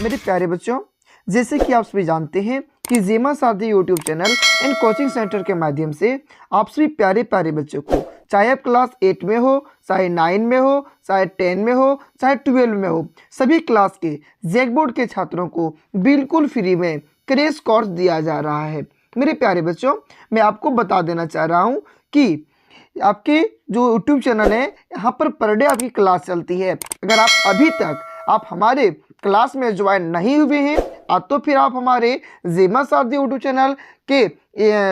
मेरे प्यारे बच्चों, जैसे कि आप सभी जानते हैं कि जेमा सारथी YouTube channel and coaching centre के माध्यम से आप सभी प्यारे प्यारे बच्चों को, चाहे आप क्लास 8 में हो, चाहे 9 में हो, चाहे 10 में हो, चाहे 12 में हो, सभी क्लास के जैक बोर्ड के छात्रों को बिल्कुल फ्री में क्रैश कोर्स दिया जा रहा है। मेरे प्यारे बच्चों, मैं आपको बता देना चाह रहा हूँ कि आपके जो यूट्यूब चैनल है, यहाँ पर डे आपकी क्लास चलती है। अगर आप अभी तक आप हमारे क्लास में ज्वाइन नहीं हुए हैं तो फिर आप हमारे जेमा सारथी यूट्यूब चैनल के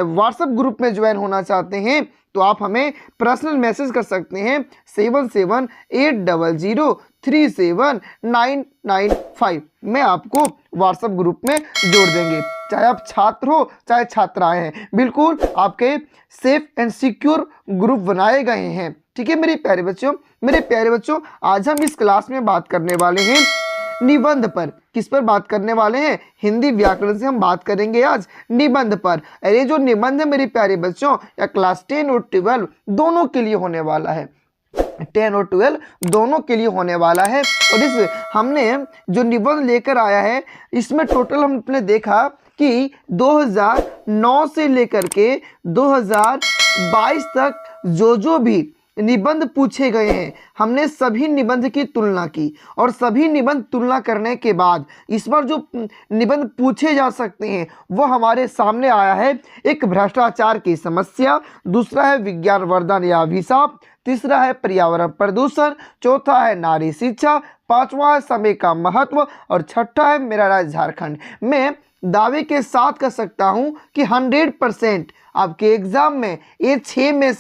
व्हाट्सएप ग्रुप में ज्वाइन होना चाहते हैं तो आप हमें पर्सनल मैसेज कर सकते हैं 7780037995। मैं आपको व्हाट्सएप ग्रुप में जोड़ देंगे। चाहे आप छात्र हो चाहे छात्राएं हैं, बिल्कुल आपके सेफ एंड सिक्योर ग्रुप बनाए गए हैं। ठीक है मेरे प्यारे बच्चों, आज हम इस क्लास में बात करने वाले हैं निबंध पर। किस पर बात करने वाले हैं? हिंदी व्याकरण से हम बात करेंगे आज निबंध पर। अरे जो निबंध है मेरे प्यारे बच्चों, या क्लास 10 और 12 दोनों के लिए होने वाला है। 10 और 12 दोनों के लिए होने वाला है। और इस हमने जो निबंध लेकर आया है, इसमें टोटल हमने देखा कि 2009 से लेकर के 2022 तक जो भी निबंध पूछे गए हैं, हमने सभी निबंध की तुलना की और सभी निबंध तुलना करने के बाद इस बार जो निबंध पूछे जा सकते हैं वो हमारे सामने आया है। एक भ्रष्टाचार की समस्या, दूसरा है विज्ञान वरदान या अभिशाप, तीसरा है पर्यावरण प्रदूषण, चौथा है नारी शिक्षा, पांचवा है समय का महत्व और छठा है मेरा राज्य झारखंड। मैं दावे के साथ कह सकता हूं कि 100% आपके एग्जाम में ये 6 में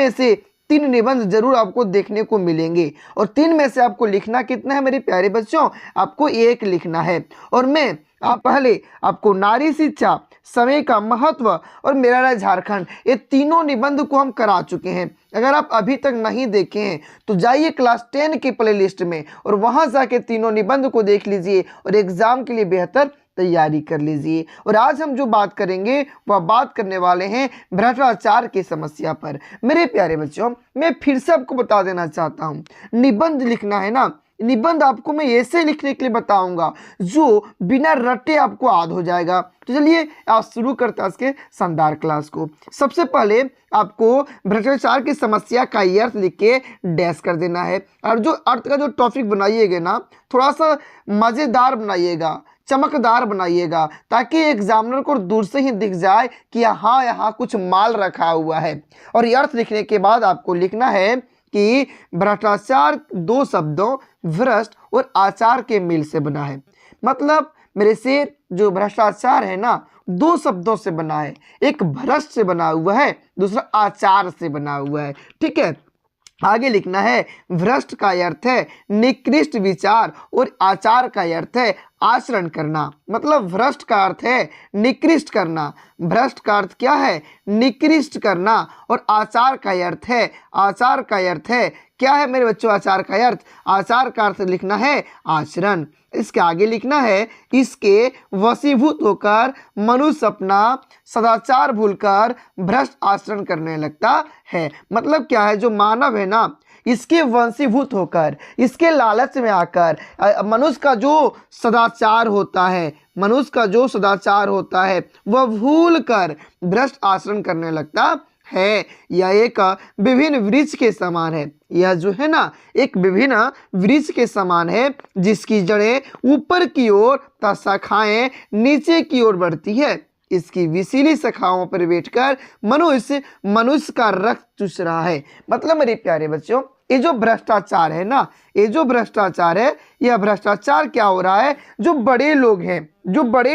से 3 निबंध जरूर आपको देखने को मिलेंगे। और 3 में से आपको लिखना कितना है मेरे प्यारे बच्चों? आपको 1 लिखना है। और मैं पहले आपको नारी शिक्षा, समय का महत्व और मेरा राज्य झारखंड, ये तीनों निबंध को हम करा चुके हैं। अगर आप अभी तक नहीं देखे हैं तो जाइए क्लास 10 की प्लेलिस्ट में और वहां जाके तीनों निबंध को देख लीजिए और एग्जाम के लिए बेहतर तैयारी कर लीजिए। और आज हम जो बात करेंगे वह बात करने वाले हैं भ्रष्टाचार की समस्या पर। मेरे प्यारे बच्चों, मैं फिर से आपको बता देना चाहता हूं, निबंध लिखना है ना, निबंध आपको मैं ऐसे लिखने के लिए बताऊंगा जो बिना रटे आपको याद हो जाएगा। तो चलिए आप शुरू करते हैं इसके शानदार क्लास को। सबसे पहले आपको भ्रष्टाचार की समस्या का अर्थ लिख के डैश कर देना है। और जो अर्थ का जो टॉपिक बनाइएगा ना, थोड़ा सा मज़ेदार बनाइएगा, चमकदार बनाइएगा, ताकि एग्जामिनर को दूर से ही दिख जाए कि हाँ यहाँ कुछ माल रखा हुआ है। और ये अर्थ लिखने के बाद आपको लिखना है कि भ्रष्टाचार 2 शब्दों भ्रष्ट और आचार के मेल से बना है। मतलब मेरे से जो भ्रष्टाचार है ना, 2 शब्दों से बना है। एक भ्रष्ट से बना हुआ है, दूसरा आचार से बना हुआ है। ठीक है, आगे लिखना है भ्रष्ट का अर्थ है निकृष्ट विचार और आचार का अर्थ है आचरण करना। मतलब भ्रष्ट का अर्थ है निकृष्ट करना, भ्रष्ट का अर्थ क्या है? निकृष्ट करना। और आचार का अर्थ है क्या है मेरे बच्चों? आचार का अर्थ लिखना है आचरण। इसके आगे लिखना है इसके वशीभूत होकर मनुष्य अपना सदाचार भूलकर भ्रष्ट आचरण करने लगता है। मतलब क्या है? जो मानव है ना, इसके वंशीभूत होकर, इसके लालच में आकर मनुष्य का जो सदाचार होता है वह भूल कर भ्रष्ट आचरण करने लगता है। यह एक विभिन्न वृक्ष के समान है। यह जो है ना, एक विभिन्न वृक्ष के समान है जिसकी जड़ें ऊपर की ओर तथा शाखाएं नीचे की ओर बढ़ती है। इसकी विशीली शाखाओं पर बैठकर मनुष्य का रक्त चूस रहा है। मतलब मेरे प्यारे बच्चों, ये जो भ्रष्टाचार है ना, यह भ्रष्टाचार क्या हो रहा है? जो बड़े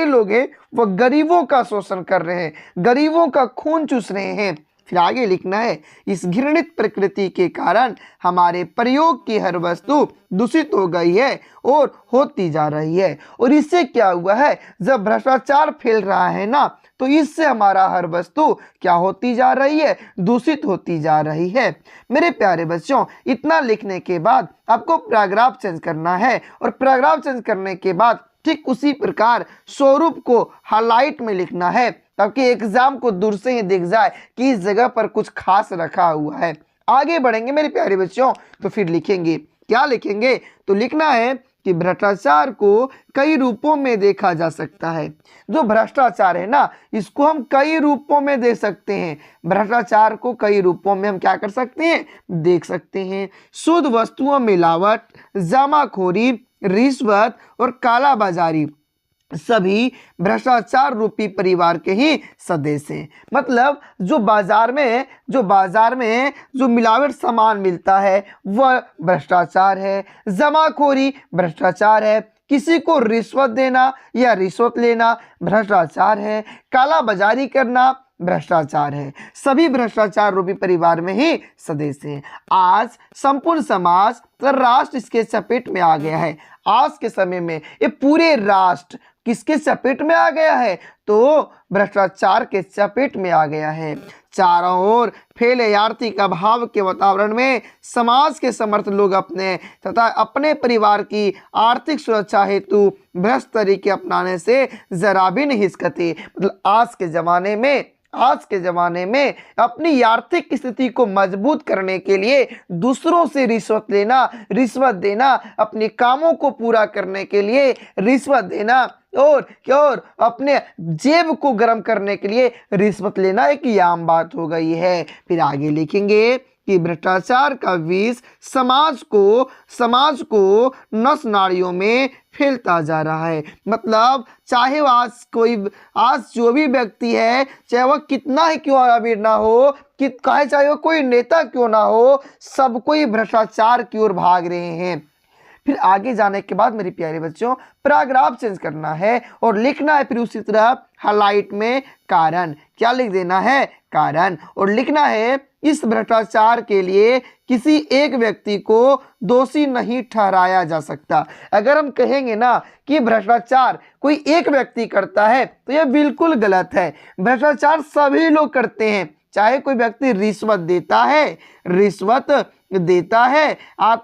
लोग हैं वह गरीबों का शोषण कर रहे हैं, गरीबों का खून चूस रहे हैं। फिर आगे लिखना है इस घृणित प्रकृति के कारण हमारे प्रयोग की हर वस्तु दूषित हो गई है और होती जा रही है। और इससे क्या हुआ है? जब भ्रष्टाचार फैल रहा है ना, तो इससे हमारा हर वस्तु क्या होती जा रही है? दूषित होती जा रही है। मेरे प्यारे बच्चों, इतना लिखने के बाद आपको पैराग्राफ चेंज करना है। और पैराग्राफ चेंज करने के बाद ठीक उसी प्रकार स्वरूप को हाईलाइट में लिखना है, ताकि एग्जाम को दूर से ही दिख जाए कि इस जगह पर कुछ खास रखा हुआ है। आगे बढ़ेंगे मेरे प्यारे बच्चों, तो फिर लिखेंगे, क्या लिखेंगे? तो लिखना है कि भ्रष्टाचार को कई रूपों में देखा जा सकता है। जो भ्रष्टाचार है ना, इसको हम कई रूपों में देख सकते हैं। भ्रष्टाचार को कई रूपों में हम क्या कर सकते हैं, देख सकते हैं। शुद्ध वस्तुओं मिलावट, जमाखोरी, रिश्वत और कालाबाजारी सभी भ्रष्टाचार रूपी परिवार के ही सदस्य हैं। मतलब जो बाजार में जो मिलावट सामान मिलता है वह भ्रष्टाचार है। जमाखोरी भ्रष्टाचार है। किसी को रिश्वत देना या रिश्वत लेना भ्रष्टाचार है। कालाबाजारी करना भ्रष्टाचार है। सभी भ्रष्टाचार रूपी परिवार में ही सदस्य हैं। आज संपूर्ण समाज तो राष्ट्र इसके चपेट में आ गया है। आज के समय में ये पूरे राष्ट्र किसके चपेट में आ गया है, तो भ्रष्टाचार के चपेट में आ गया है। चारों ओर फैले आर्थिक अभाव के वातावरण में समाज के समर्थ लोग अपने तथा अपने परिवार की आर्थिक सुरक्षा हेतु भ्रष्ट तरीके अपनाने से जरा भी नहीं हिचकते। मतलब आज के ज़माने में अपनी आर्थिक स्थिति को मजबूत करने के लिए दूसरों से रिश्वत देना, अपने कामों को पूरा करने के लिए रिश्वत देना और अपने जेब को गर्म करने के लिए रिश्वत लेना एक आम बात हो गई है। फिर आगे लिखेंगे कि भ्रष्टाचार का विष समाज को नस नाड़ियों में फैलता जा रहा है। मतलब चाहे आज जो भी व्यक्ति है, चाहे वह कितना ही क्यों अमीर ना हो, चाहे वह कोई नेता क्यों ना हो, सब कोई भ्रष्टाचार की ओर भाग रहे हैं। फिर आगे जाने के बाद मेरे प्यारे बच्चों पैराग्राफ चेंज करना है और लिखना है। फिर उसी तरह हाइलाइट में कारण, क्या लिख देना है, कारण, और लिखना है इस भ्रष्टाचार के लिए किसी एक व्यक्ति को दोषी नहीं ठहराया जा सकता। अगर हम कहेंगे ना कि भ्रष्टाचार कोई एक व्यक्ति करता है तो यह बिल्कुल गलत है। भ्रष्टाचार सभी लोग करते हैं। चाहे कोई व्यक्ति रिश्वत देता है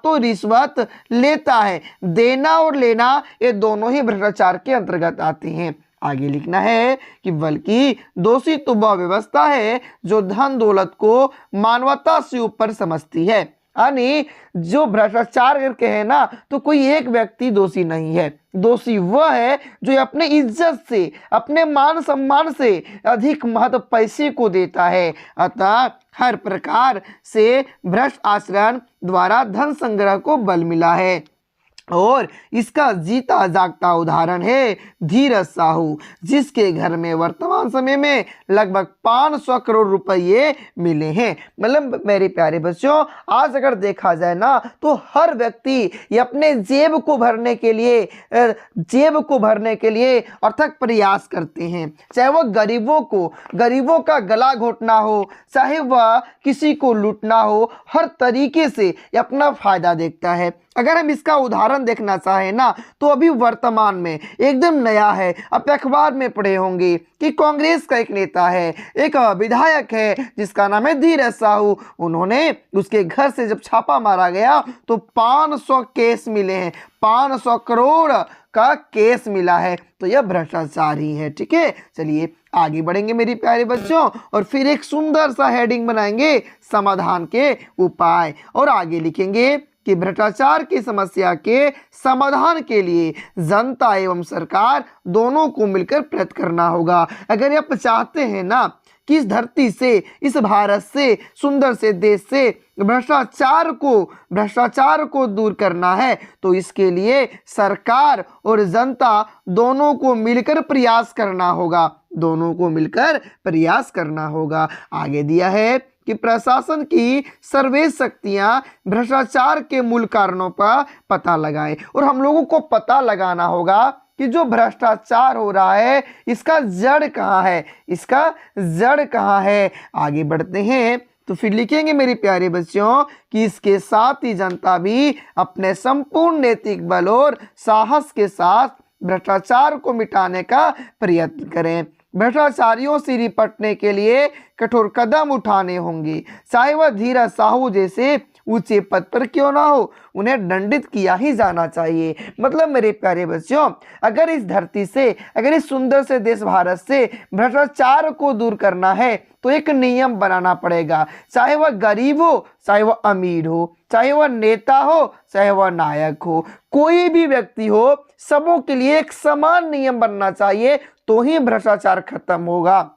तो रिश्वत लेता है। देना और लेना ये दोनों ही भ्रष्टाचार के अंतर्गत आते हैं। आगे लिखना है कि बल्कि दोषी तो वह व्यवस्था है जो धन दौलत को मानवता से ऊपर समझती है। यानी जो भ्रष्टाचार करके है ना, तो कोई एक व्यक्ति दोषी नहीं है। दोषी वह है जो अपने इज्जत से, अपने मान सम्मान से अधिक महत्व पैसे को देता है। अतः हर प्रकार से भ्रष्ट आचरण द्वारा धन संग्रह को बल मिला है और इसका जीता जागता उदाहरण है धीरज साहू, जिसके घर में वर्तमान समय में लगभग 500 करोड़ रुपये मिले हैं। मतलब मेरे प्यारे बच्चों, आज अगर देखा जाए ना तो हर व्यक्ति अपने जेब को भरने के लिए अथक प्रयास करते हैं। चाहे वह गरीबों का गला घोटना हो, चाहे वह किसी को लूटना हो, हर तरीके से अपना फायदा देखता है। अगर हम इसका उदाहरण देखना चाहें ना तो अभी वर्तमान में एकदम नया है। आप अखबार में पढ़े होंगे कि कांग्रेस का एक नेता है, एक विधायक है जिसका नाम है धीरज साहू। उन्होंने उसके घर से जब छापा मारा गया तो 500 केस मिले हैं, 500 करोड़ का केस मिला है। तो यह भ्रष्टाचार ही है। ठीक है, चलिए आगे बढ़ेंगे मेरे प्यारे बच्चों और फिर एक सुंदर सा हेडिंग बनाएंगे समाधान के उपाय, और आगे लिखेंगे कि भ्रष्टाचार की समस्या के समाधान के लिए जनता एवं सरकार दोनों को मिलकर प्रयत्न करना होगा। अगर आप चाहते हैं ना कि इस धरती से, इस भारत से, सुंदर से देश से भ्रष्टाचार को दूर करना है तो इसके लिए सरकार और जनता दोनों को मिलकर प्रयास करना होगा। आगे दिया है कि प्रशासन की सर्वे शक्तियां भ्रष्टाचार के मूल कारणों पर पता लगाएं, और हम लोगों को पता लगाना होगा कि जो भ्रष्टाचार हो रहा है इसका जड़ कहाँ है। आगे बढ़ते हैं तो फिर लिखेंगे मेरे प्यारे बच्चों कि इसके साथ ही जनता भी अपने संपूर्ण नैतिक बल और साहस के साथ भ्रष्टाचार को मिटाने का प्रयत्न करें। भ्रष्टाचारियों से निपटने के लिए कठोर कदम उठाने होंगे, चाहे वह धीरज साहू जैसे ऊंचे पद पर क्यों ना हो, उन्हें दंडित किया ही जाना चाहिए। मतलब मेरे प्यारे बच्चों, अगर इस धरती से, अगर इस सुंदर से देश भारत से भ्रष्टाचार को दूर करना है तो एक नियम बनाना पड़ेगा। चाहे वह गरीब हो, चाहे वह अमीर हो, चाहे वह नेता हो, चाहे वह नायक हो, कोई भी व्यक्ति हो, सबों के लिए एक समान नियम बनना चाहिए, तो ही भ्रष्टाचार खत्म होगा।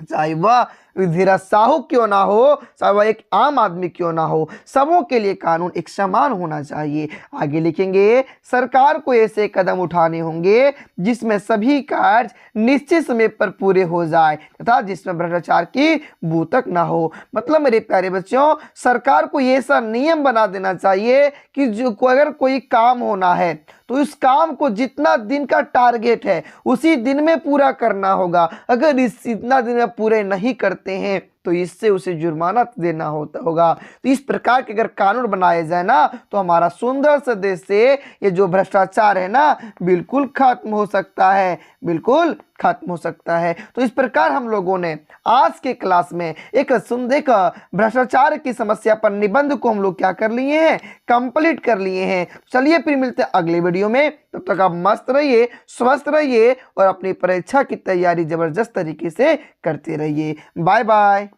चाहे वह धीरज साहू क्यों ना हो, चाहे वह एक आम आदमी क्यों ना हो, सबों के लिए कानून एक समान होना चाहिए। आगे लिखेंगे, सरकार को ऐसे कदम उठाने होंगे जिसमें सभी कार्य निश्चित समय पर पूरे हो जाए तथा जिसमें भ्रष्टाचार की बू तक ना हो। मतलब मेरे प्यारे बच्चों, सरकार को ऐसा नियम बना देना चाहिए कि जो अगर कोई काम होना है तो इस काम को जितना दिन का टारगेट है उसी दिन में पूरा करना होगा। अगर इस इतना दिन में पूरे नहीं करते हैं तो इससे उसे जुर्माना देना होगा। तो इस प्रकार के अगर कानून बनाए जाए ना तो हमारा सुंदर सा देश से ये जो भ्रष्टाचार है ना बिल्कुल खत्म हो सकता है, बिल्कुल खत्म हो सकता है। तो इस प्रकार हम लोगों ने आज के क्लास में एक सुंदर भ्रष्टाचार की समस्या पर निबंध को हम लोग क्या कर लिए हैं, कंप्लीट कर लिए हैं। चलिए फिर मिलते हैं अगले वीडियो में, तब तक आप मस्त रहिए, स्वस्थ रहिए और अपनी परीक्षा की तैयारी जबरदस्त तरीके से करते रहिए। Bye bye.